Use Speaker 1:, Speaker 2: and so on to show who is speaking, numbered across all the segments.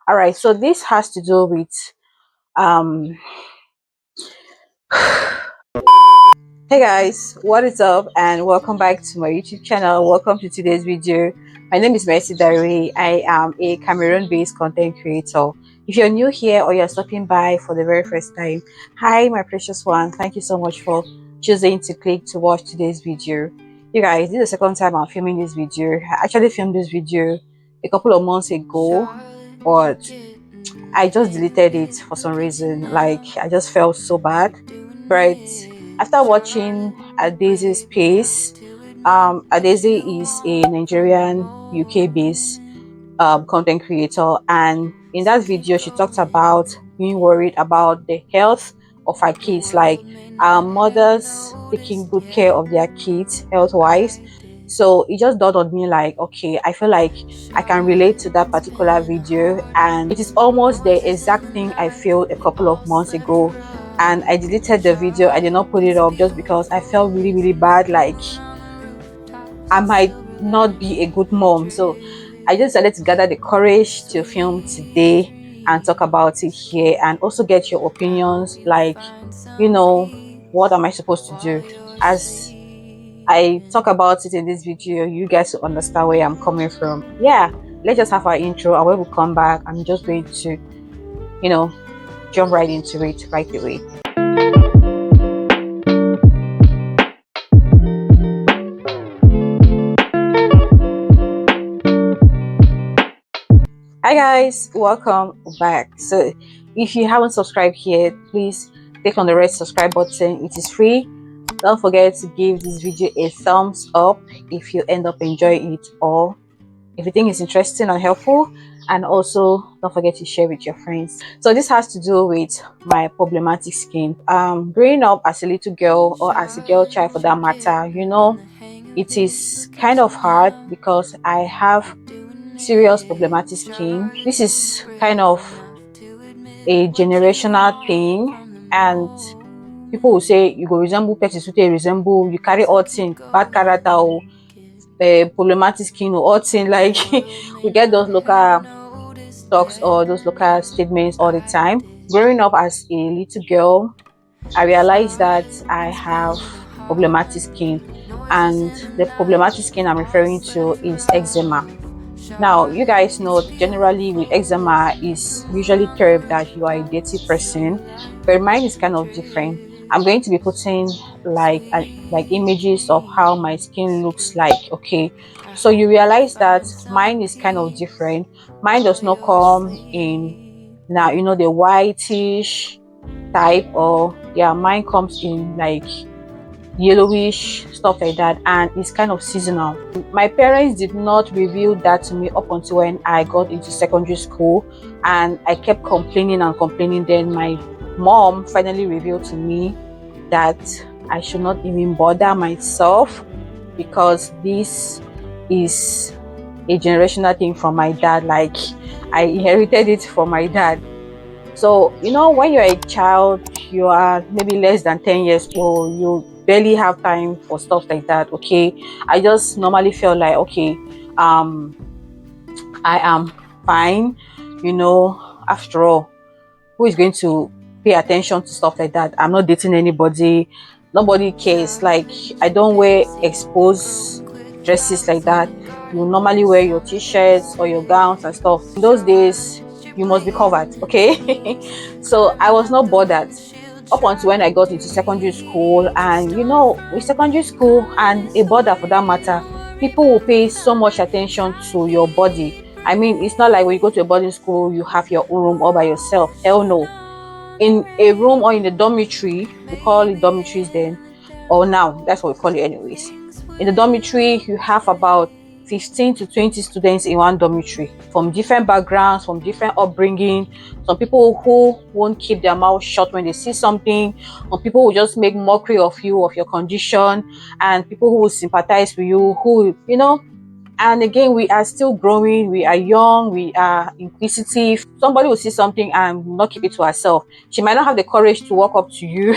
Speaker 1: All right, so this has to do with um hey guys, what is up and welcome back to my YouTube channel. Welcome to today's video. My name is Mercy Dari. I am a Cameroon based content creator. If you're new here or you're stopping by for the very first time, hi my precious one, thank you so much for choosing to click to watch today's video. You guys, this is the second time I'm filming this video. I actually filmed this video a couple of months ago, but I just deleted it for some reason. Like, I just felt so bad. But after watching Adeze's Pace, Adeze is a Nigerian UK based content creator, and in that video she talked about being worried about the health of her kids, like mothers taking good care of their kids health wise. So it just dawned on me like, okay, I feel like I can relate to that particular video, and it is almost the exact thing I felt a couple of months ago. And I deleted the video. I did not put it up just because I felt really bad, like I might not be a good mom. So I just decided to gather the courage to film today and talk about it here, and also get your opinions, like, what am I supposed to do? As I talk about it in this video, you guys will understand where I'm coming from. Yeah, let's just have our intro, and when we come back, I'm just going to, jump right into it right away. Hi guys, welcome back. So if you haven't subscribed yet, please click on the red subscribe button. It is free. Don't forget to give this video a thumbs up if you end up enjoying it, or if you think it's interesting and helpful, and also don't forget to share with your friends. So this has to do with my problematic skin. Growing up as a little girl, or as a girl child for that matter, it is kind of hard because I have serious problematic skin. This is kind of a generational thing, and people will say you go resemble person to resemble, you carry all thing, bad character, or problematic skin, or all thing, like we get those local talks or those local statements all the time. Growing up as a little girl, I realized that I have problematic skin, and the problematic skin I'm referring to is eczema. Now, you guys know generally with eczema is usually termed that you are a dirty person, but mine is kind of different. I'm going to be putting like images of how my skin looks like. Okay, so you realize that mine is kind of different. Mine does not come in now, the whitish type, or yeah, mine comes in like yellowish stuff like that, and it's kind of seasonal. My parents did not reveal that to me up until when I got into secondary school, and I kept complaining and complaining. Then my mom finally revealed to me that I should not even bother myself, because this is a generational thing from my dad. Like, I inherited it from my dad. So, when you're a child, you are maybe less than 10 years old, you barely have time for stuff like that. Okay, I just normally feel like, okay, um I am fine. After all, who is going to pay attention to stuff like that? I'm not dating anybody, nobody cares. Like, I don't wear exposed dresses like that. You normally wear your t-shirts or your gowns and stuff. In those days, you must be covered. Okay. So I was not bothered up until when I got into secondary school. And with secondary school and a border for that matter, people will pay so much attention to your body. I mean, it's not like when you go to a boarding school, you have your own room all by yourself. Hell no. In a room or in a dormitory, we call it dormitories then, or now, that's what we call it anyways. In the dormitory, you have about 15 to 20 students in one dormitory, from different backgrounds, from different upbringing. Some people who won't keep their mouth shut when they see something, some people will just make mockery of you, of your condition, and people who will sympathize with you, and again, we are still growing, we are young, we are inquisitive. Somebody will see something and not keep it to herself. She might not have the courage to walk up to you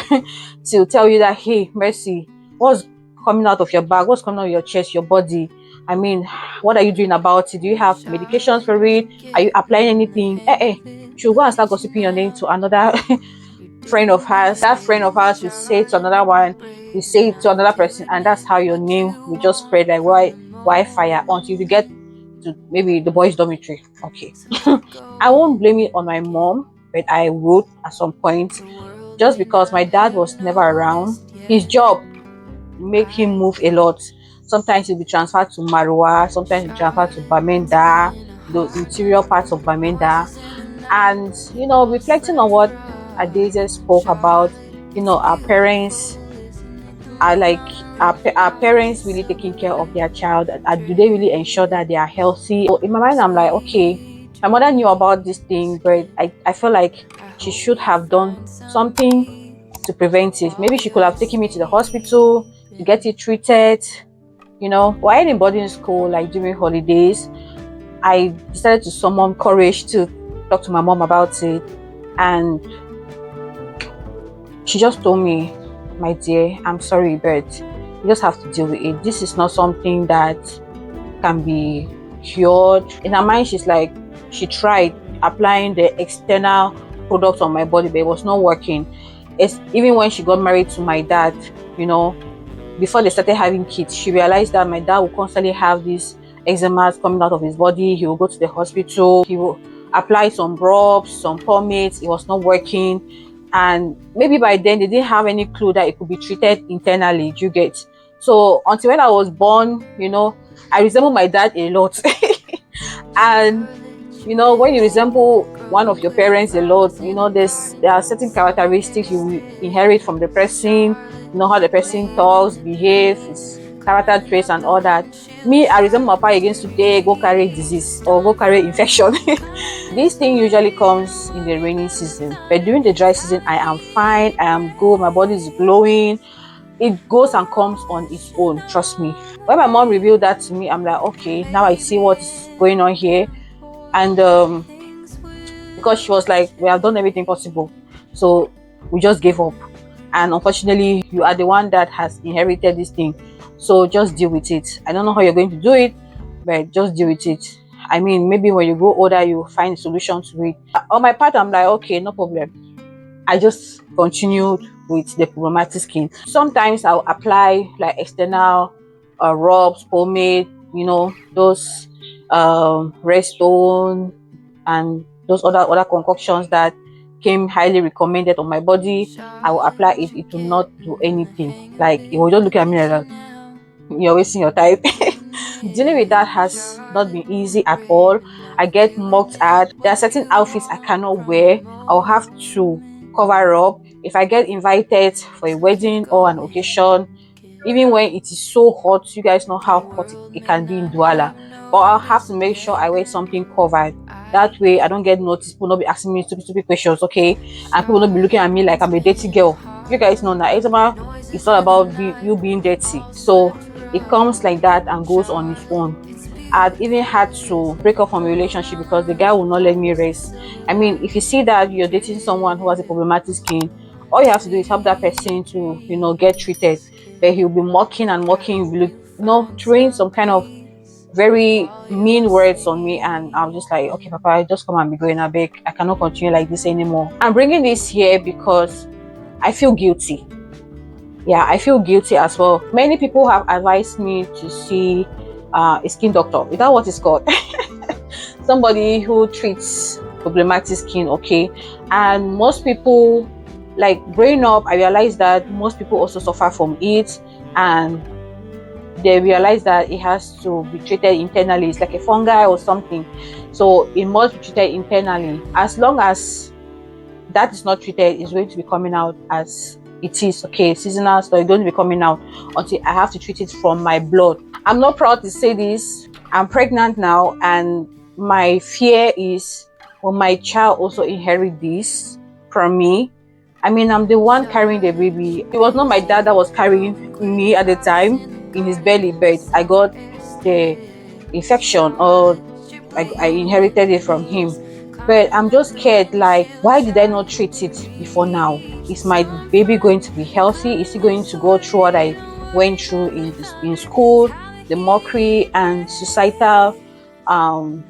Speaker 1: to tell you that, hey, Mercy, what's coming out of your back, what's coming out of your chest, your body? I mean, what are you doing about it? Do you have medications for it? Are you applying anything? She'll go and start gossiping your name to another friend of hers. That friend of hers will say to another one, will say it to another person, and that's how your name will just spread like wildfire until you get to maybe the boys' dormitory. Okay. I won't blame it on my mom, but I would at some point, just because my dad was never around. His job make him move a lot. Sometimes he'll be transferred to Marwa, sometimes he'll be transferred to Bamenda, the interior parts of Bamenda. And reflecting on what Adeze spoke about, our parents are like, our parents really taking care of their child, and do they really ensure that they are healthy? So in my mind, I'm like, okay, my mother knew about this thing, but I feel like she should have done something to prevent it. Maybe she could have taken me to the hospital to get it treated. While in boarding school, like during holidays, I decided to summon courage to talk to my mom about it, and she just told me, my dear, I'm sorry, but you just have to deal with it. This is not something that can be cured. In her mind, she's like, she tried applying the external products on my body, but it was not working. It's even when she got married to my dad, before they started having kids, she realized that my dad would constantly have these eczema coming out of his body. He will go to the hospital, he will apply some drops, some pomades, it was not working. And maybe by then they didn't have any clue that it could be treated internally. You get? So until when I was born, I resemble my dad a lot. And when you resemble one of your parents a lot, there are certain characteristics you will inherit from the person. How the person talks, behaves, character traits and all that. Me, I resemble my papa against today, go carry disease or go carry infection. This thing usually comes in the rainy season, but during the dry season, I am fine, I am good, my body is glowing. It goes and comes on its own, trust me. When my mom revealed that to me, I'm like, okay, now I see what's going on here. And because she was like, we have done everything possible, so we just gave up. And unfortunately, you are the one that has inherited this thing, so just deal with it. I don't know how you're going to do it, but just deal with it. I mean, maybe when you grow older, you find a solution to it. On my part, I'm like, okay, no problem. I just continued with the problematic skin. Sometimes I'll apply like external rubs, pomade, those Restone and those other concoctions that came highly recommended on my body. I will apply it. It will not do anything. Like, it will just look at me like, you're wasting your time. Dealing with that has not been easy at all. I get mocked at. There are certain outfits I cannot wear. I'll have to cover up. If I get invited for a wedding or an occasion, even when it is so hot, you guys know how hot it can be in Douala, but I'll have to make sure I wear something covered. That way I don't get noticed, people not be asking me stupid questions, okay? And people not be looking at me like I'm a dirty girl. You guys know that it's all about you being dirty. So it comes like that and goes on its own. I'd even had to break up from a relationship because the guy will not let me rest. I mean, if you see that you're dating someone who has a problematic skin, all you have to do is help that person to get treated. But he'll be mocking and mocking, throwing some kind of very mean words on me, and I'm just like, okay, Papa, just come and be going. I beg, I cannot continue like this anymore. I'm bringing this here because I feel guilty. Yeah, I feel guilty as well. Many people have advised me to see a skin doctor. Is that what it's called? Somebody who treats problematic skin, okay? And most people, like growing up, I realized that most people also suffer from it, and they realize that it has to be treated internally. It's like a fungi or something, so it must be treated internally. As long as that is not treated, it's going to be coming out as it is, okay, seasonal, so it's going to be coming out until I have to treat it from my blood. I'm not proud to say this, I'm pregnant now, and my fear is, will my child also inherit this from me? I mean, I'm the one carrying the baby. It was not my dad that was carrying me at the time in his belly, but I got the infection, or I inherited it from him. But I'm just scared, like, why did I not treat it before now? Is my baby going to be healthy? Is he going to go through what I went through in school? the mockery and societal um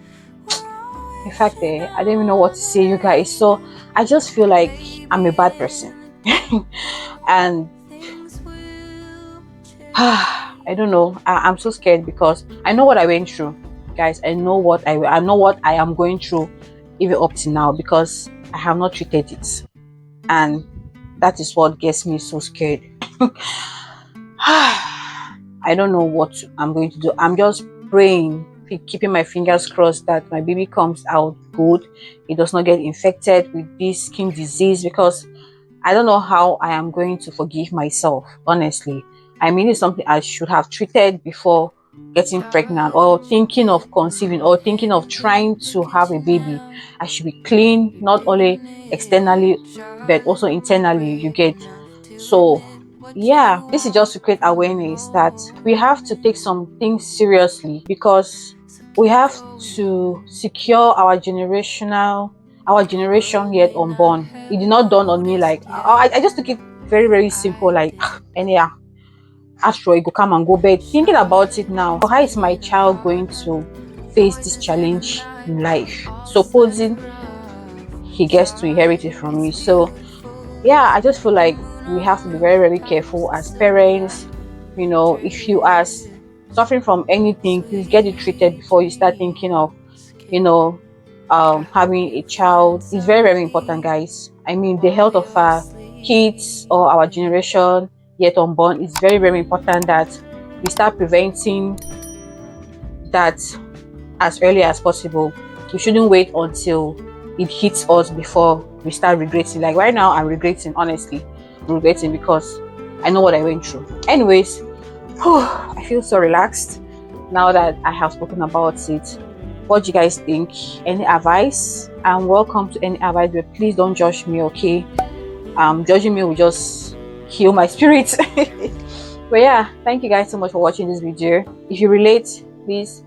Speaker 1: in fact I don't even know what to say, you guys. So I just feel like I'm a bad person. And I don't know, I'm so scared because I know what I went through, guys. I know what I am going through even up to now, because I have not treated it, and that is what gets me so scared. I don't know what I'm going to do. I'm just praying, keeping my fingers crossed that my baby comes out good. It does not get infected with this skin disease, because I don't know how I am going to forgive myself, honestly. I mean, it's something I should have treated before getting pregnant, or thinking of conceiving, or thinking of trying to have a baby. I should be clean, not only externally, but also internally, you get. So yeah, this is just to create awareness that we have to take some things seriously, because we have to secure our generation yet unborn. It did not dawn on me like I just took it very, very simple, like anyhow, asteroid go come and go. But thinking about it now, how is my child going to face this challenge in life, supposing he gets to inherit it from me? So yeah, I just feel like we have to be very, very careful as parents. You know, if you are suffering from anything, please get it treated before you start thinking of, you know, having a child. It's very, very important, guys. I mean, the health of our kids or our generation yet unborn is very, very important that we start preventing that as early as possible. We shouldn't wait until it hits us before we start regretting. Like right now, I'm regretting, honestly. I'm regretting because I know what I went through. Anyways, I feel so relaxed now that I have spoken about it. What do you guys think? Any advice? And welcome to any advice, but please don't judge me, okay? Judging me will just kill my spirit. But yeah, thank you guys so much for watching this video. If you relate, please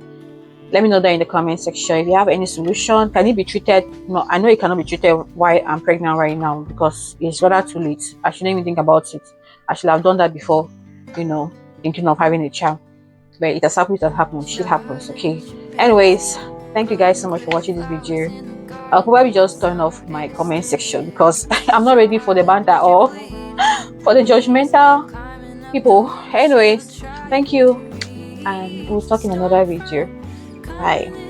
Speaker 1: let me know that in the comment section. If you have any solution, can it be treated? No, I know it cannot be treated while I'm pregnant right now, because it's rather too late. I shouldn't even think about it. I should have done that before, thinking of having a child. But it has happened. Shit happens, okay? Anyways, thank you guys so much for watching this video. I'll probably just turn off my comment section because I'm not ready for the banter or for the judgmental people. Anyways, thank you, and we'll talk in another video. Bye.